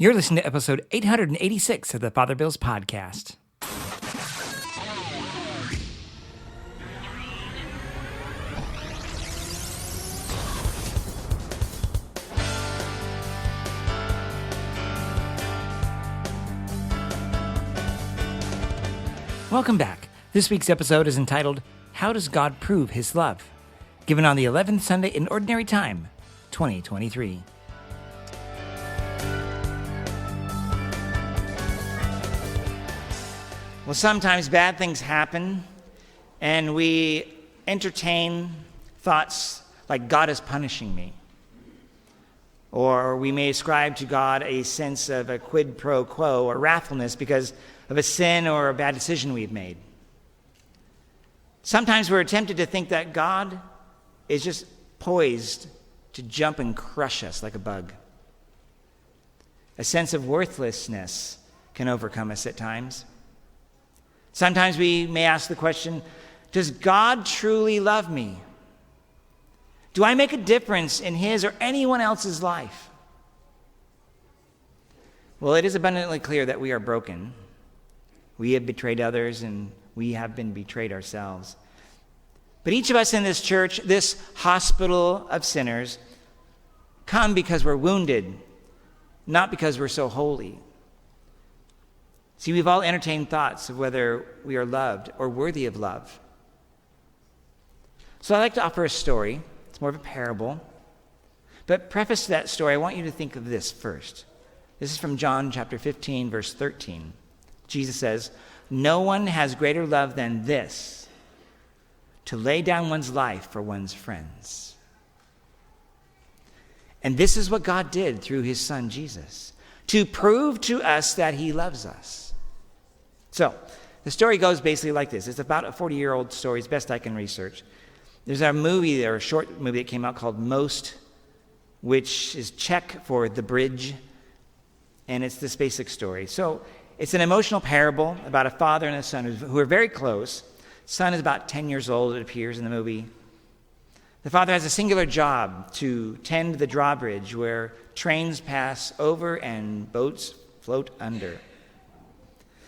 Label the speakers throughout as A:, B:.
A: You're listening to episode 886 of the Father Bills podcast. Welcome back. This week's episode is entitled, How Does God Prove His Love? Given on the 11th Sunday in Ordinary Time, 2023. Well, sometimes bad things happen, and we entertain thoughts like God is punishing me. Or we may ascribe to God a sense of a quid pro quo or wrathfulness because of a sin or a bad decision we've made. Sometimes we're tempted to think that God is just poised to jump and crush us like a bug. A sense of worthlessness can overcome us at times. Sometimes we may ask the question, does God truly love me? Do I make a difference in his or anyone else's life? Well, it is abundantly clear that we are broken. We have betrayed others, and we have been betrayed ourselves. But each of us in this church, this hospital of sinners, come because we're wounded, not because we're so holy. See, we've all entertained thoughts of whether we are loved or worthy of love. So I'd like to offer a story. It's more of a parable. But preface to that story, I want you to think of this first. This is from John chapter 15, verse 13. Jesus says, "No one has greater love than this, to lay down one's life for one's friends." And this is what God did through his son Jesus, to prove to us that he loves us. So, the story goes basically like this. It's about a 40-year-old story, as best I can research. There's a movie, or a short movie that came out called Most, which is Czech for the bridge, and it's this basic story. So, it's an emotional parable about a father and a son who are very close. Son is about 10 years old, it appears in the movie. The father has a singular job to tend the drawbridge where trains pass over and boats float under.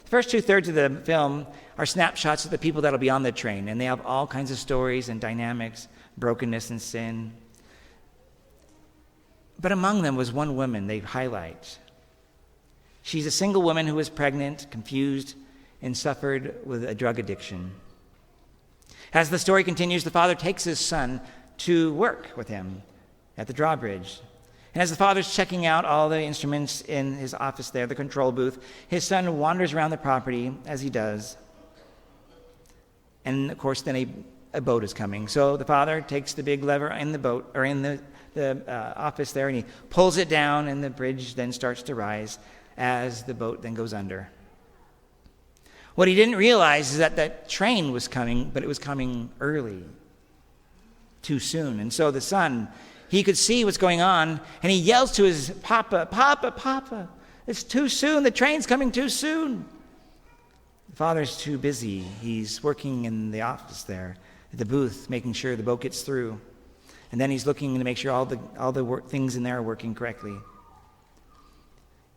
A: The first 2/3 of the film are snapshots of the people that'll be on the train, and they have all kinds of stories and dynamics, brokenness and sin. But among them was one woman they highlight. She's a single woman who was pregnant, confused, and suffered with a drug addiction. As the story continues, the father takes his son to work with him at the drawbridge. And as the father's checking out all the instruments in his office there, the control booth, his son wanders around the property as he does. And of course, then a boat is coming. So the father takes the big lever in the boat, or in the office there, and he pulls it down, and the bridge then starts to rise as the boat then goes under. What he didn't realize is that that train was coming, but it was coming early, too soon. And so the son, he could see what's going on, and he yells to his papa, "Papa, Papa, it's too soon. The train's coming too soon." The father's too busy. He's working in the office there at the booth, making sure the boat gets through. And then he's looking to make sure all the things in there are working correctly.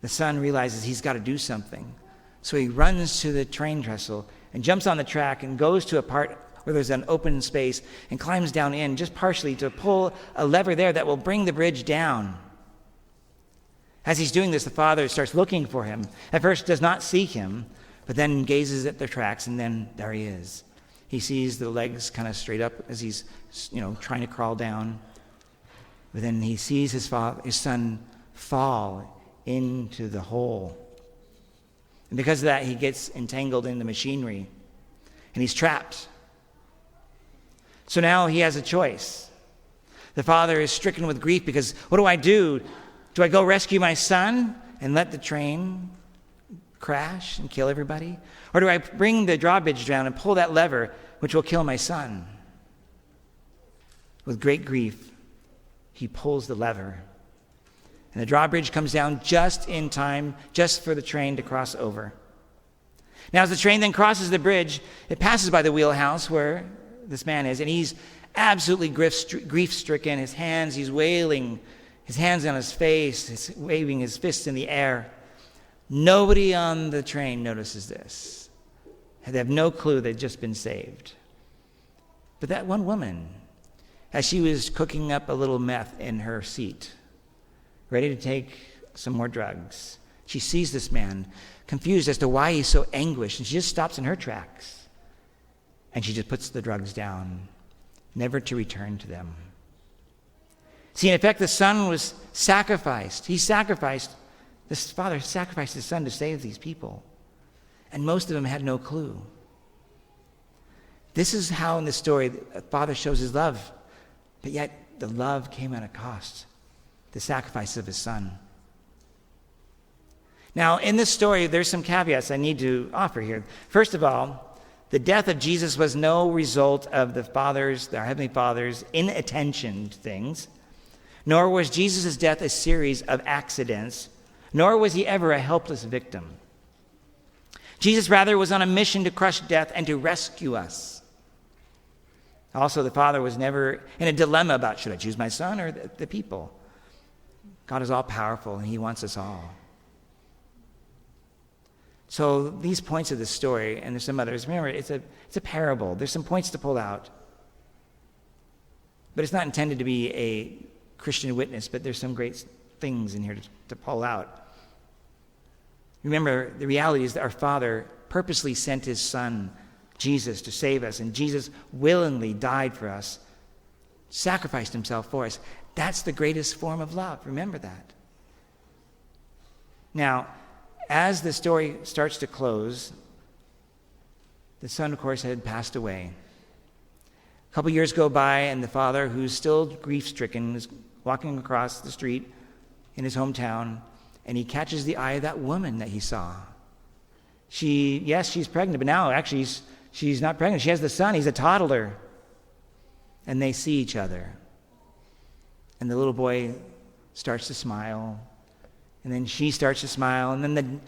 A: The son realizes he's got to do something. So he runs to the train trestle and jumps on the track and goes to a part where there's an open space and climbs down in just partially to pull a lever there that will bring the bridge down. As he's doing this, the father starts looking for him. At first does not see him, but then gazes at the tracks, and then there he is. He sees the legs kind of straight up as he's trying to crawl down. But then he sees his son fall into the hole. And because of that, he gets entangled in the machinery, and he's trapped. So now he has a choice. The father is stricken with grief because, what do I do? Do I go rescue my son and let the train crash and kill everybody? Or do I bring the drawbridge down and pull that lever, which will kill my son? With great grief, he pulls the lever. And the drawbridge comes down just in time, just for the train to cross over. Now, as the train then crosses the bridge, it passes by the wheelhouse where this man is, and he's absolutely grief-stricken. His hands, he's wailing his hands on his face, waving his fists in the air. Nobody on the train notices this. They have no clue they've just been saved. But that one woman, as she was cooking up a little meth in her seat, ready to take some more drugs, she sees this man, confused as to why he's so anguished, and she just stops in her tracks. And she just puts the drugs down, never to return to them. See, in effect, the son was sacrificed. This father sacrificed his son to save these people. And most of them had no clue. This is how in the story the father shows his love. But yet the love came at a cost. The sacrifice of his son. Now, in this story, there's some caveats I need to offer here. First of all, the death of Jesus was no result of our Heavenly Father's inattention to things, nor was Jesus' death a series of accidents, nor was he ever a helpless victim. Jesus, rather, was on a mission to crush death and to rescue us. Also, the Father was never in a dilemma about, should I choose my son or the people? God is all-powerful, and he wants us all. So these points of the story, and there's some others, remember, it's a parable. There's some points to pull out. But it's not intended to be a Christian witness, but there's some great things in here to pull out. Remember, the reality is that our Father purposely sent his Son, Jesus, to save us, and Jesus willingly died for us, sacrificed himself for us. That's the greatest form of love. Remember that. Now, as the story starts to close, the son, of course, had passed away. A couple years go by, and the father, who's still grief-stricken, is walking across the street in his hometown, and he catches the eye of that woman that he saw. She's pregnant, but now actually she's not pregnant. She has the son. He's a toddler. And they see each other. And the little boy starts to smile. And then she starts to smile. And then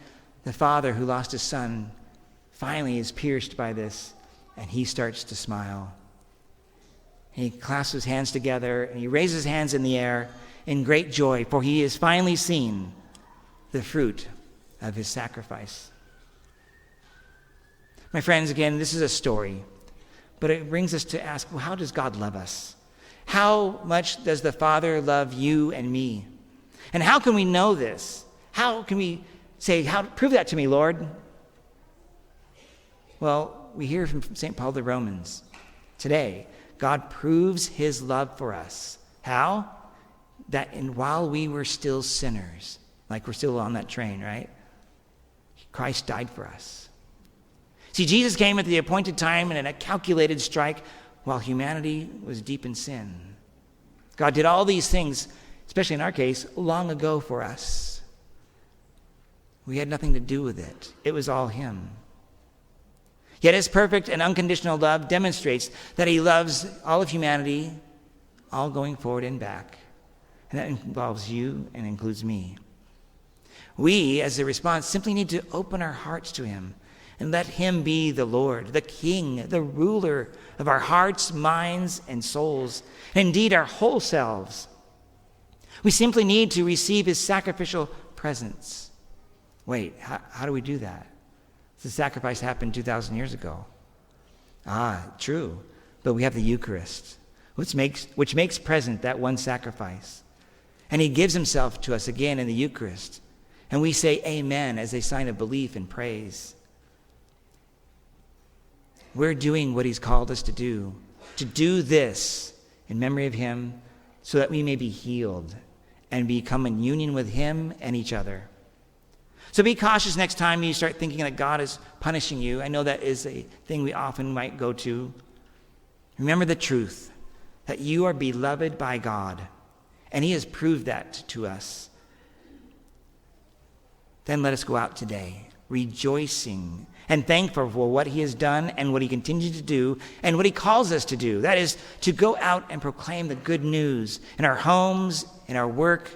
A: the father who lost his son finally is pierced by this, and he starts to smile. And he clasps his hands together, and he raises his hands in the air in great joy, for he has finally seen the fruit of his sacrifice. My friends, again, this is a story, but it brings us to ask, well, how does God love us? How much does the Father love you and me? And how can we know this? How can we say, prove that to me, Lord? Well, we hear from St. Paul to the Romans today. God proves his love for us. How? That while we were still sinners, like we're still on that train, right? Christ died for us. See, Jesus came at the appointed time and in a calculated strike while humanity was deep in sin. God did all these things, especially in our case, long ago for us. We had nothing to do with it. It was all him. Yet his perfect and unconditional love demonstrates that he loves all of humanity, all going forward and back. And that involves you and includes me. We, as a response, simply need to open our hearts to him and let him be the Lord, the King, the ruler of our hearts, minds, and souls, and indeed our whole selves. We simply need to receive his sacrificial presence. Wait, how do we do that? The sacrifice happened 2,000 years ago. True. But we have the Eucharist, which makes present that one sacrifice. And he gives himself to us again in the Eucharist. And we say amen as a sign of belief and praise. We're doing what he's called us to do this in memory of him so that we may be healed and become in union with him and each other. So be cautious next time you start thinking that God is punishing you. I know that is a thing we often might go to. Remember the truth that you are beloved by God, and he has proved that to us. Then let us go out today, rejoicing and thankful for what he has done and what he continues to do and what he calls us to do. That is, to go out and proclaim the good news in our homes, in our work,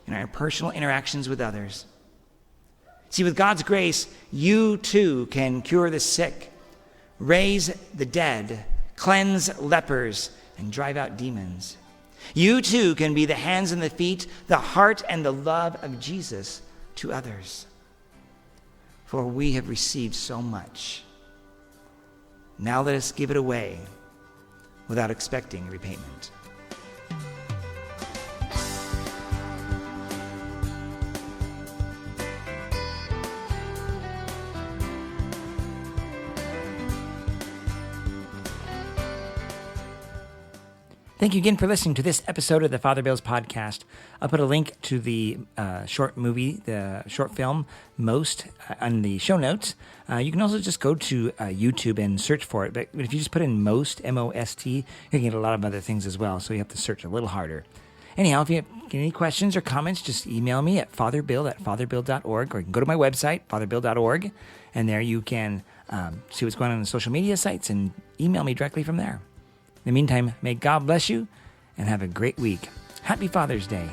A: in our personal interactions with others. See, with God's grace, you too can cure the sick, raise the dead, cleanse lepers, and drive out demons. You too can be the hands and the feet, the heart and the love of Jesus to others. For we have received so much. Now let us give it away without expecting repayment. Thank you again for listening to this episode of the Father Bills podcast. I'll put a link to the short movie, the short film, Most, on the show notes. You can also just go to YouTube and search for it. But if you just put in Most, M-O-S-T, you can get a lot of other things as well. So you have to search a little harder. Anyhow, if you have any questions or comments, just email me at fatherbill@fatherbill.org, or you can go to my website, fatherbill.org, and there you can see what's going on the social media sites and email me directly from there. In the meantime, may God bless you and have a great week. Happy Father's Day.